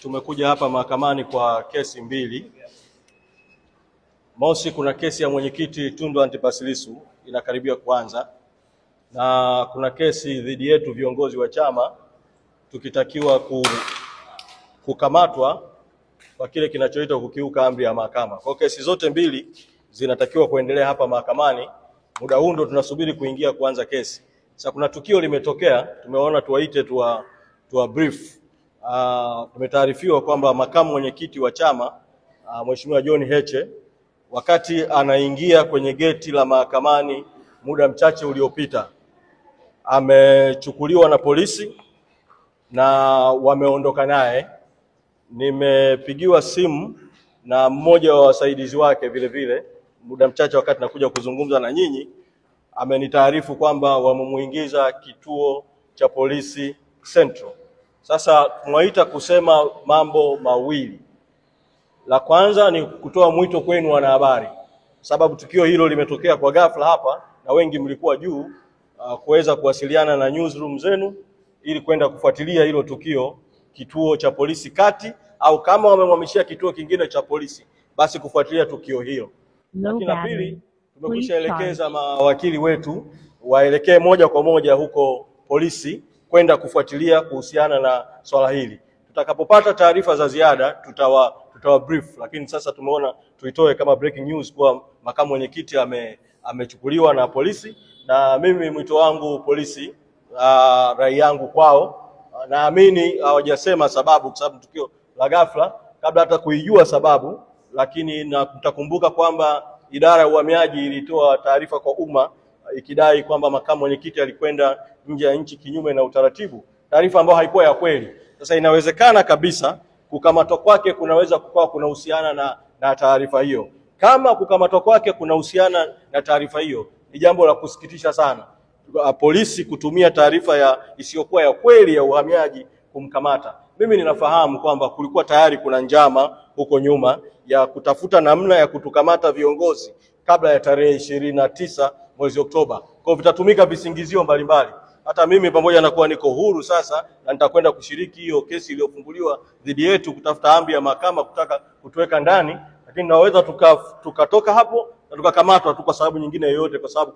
Tumekuja hapa mahakamani kwa kesi mbili. Mosi, kuna kesi ya mwenyekiti Tundu Antipas Lissu inakaribia kuanza, na kuna kesi dhidi yetu viongozi wa chama tukitakiwa kukamatwa kwa kile kinachoitwa kukiuka amri ya mahakama. Kwa kesi zote mbili zinatakiwa kuendelea hapa mahakamani. Muda huu ndo tunasubiri kuingia kuanza kesi. Sasa kuna tukio limetokea, tumeona tuwaite tuwa brief. Tumetaarifiwa kwamba makamu mwenyekiti wa chama Mheshimiwa John Heche, wakati anaingia kwenye geti la mahakamani muda mchache uliopita, amechukuliwa na polisi na wameondoka naye. Nimepigiwa simu na mmoja wa wasaidizi wake vile vile muda mchache wakati nakuja kuzungumza na nyinyi, amenitaarifu kwamba wamemuingiza kituo cha polisi Central. Sasa tunaita kusema mambo mawili. La kwanza ni kutoa mwito kwenu wanahabari, sababu tukio hilo limetokea kwa ghafla hapa na wengi mlikuwa juu, kuweza kuwasiliana na newsroom zenu ili kwenda kufuatilia hilo tukio kituo cha polisi kati, au kama wamemhamishia kituo kingine cha polisi basi kufuatilia tukio hilo. Lakini la pili, tumekwishaelekeza mawakili wetu waelekee moja kwa moja huko polisi kwenda kufuatilia kuhusiana na swala hili. Tutakapopata taarifa za ziada tutawa brief, lakini sasa tumeona tuitoe kama breaking news kwa makamu mwenyekiti amechukuliwa na polisi. Na mimi mwito wangu polisi, rai yangu kwao, naamini hawajasema sababu kwa sababu tukio la ghafla kabla hata kuijua sababu, lakini na mtakumbuka kwamba idara ya uhamiaji ilitoa taarifa kwa umma ikidai kwamba makamu mwenyekiti alikwenda nje ya nchi kinyume na utaratibu, taarifa ambayo haikuwa ya kweli. Sasa inawezekana kabisa kukamatwa kwake kunaweza kuwa kunahusiana na taarifa hiyo. Kama kukamatwa kwake kunahusiana na taarifa hiyo, ni jambo la kusikitisha sana polisi kutumia taarifa isiyokuwa ya kweli ya uhamiaji kumkamata. Mimi ninafahamu kwamba kulikuwa tayari kuna njama huko nyuma ya kutafuta namna ya kutukamata viongozi kabla ya tarehe 29 mwezi Oktoba. Kwa vitatumika visingizio mbalimbali. Hata mimi pamoja na kuwa niko huru sasa na nitakwenda kushiriki hiyo kesi iliyofunguliwa dhidi yetu kutafuta amri ya mahakama kutaka kutuweka ndani, lakini naweza tukatoka hapo na tukakamatwa tu kwa sababu nyingine yoyote, kwa sababu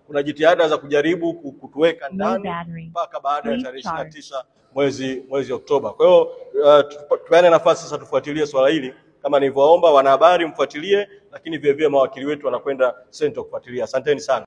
kuna jitihada za kujaribu kutuweka ndani mpaka baada ya tarehe 29 mwezi Oktoba. Kwa hiyo tupeane nafasi sasa tufuatilie swala hili kama nilivyoomba wanahabari mfuatilie, lakini vile vile mawakili wetu wanakwenda Central kufuatilia. Asanteni sana.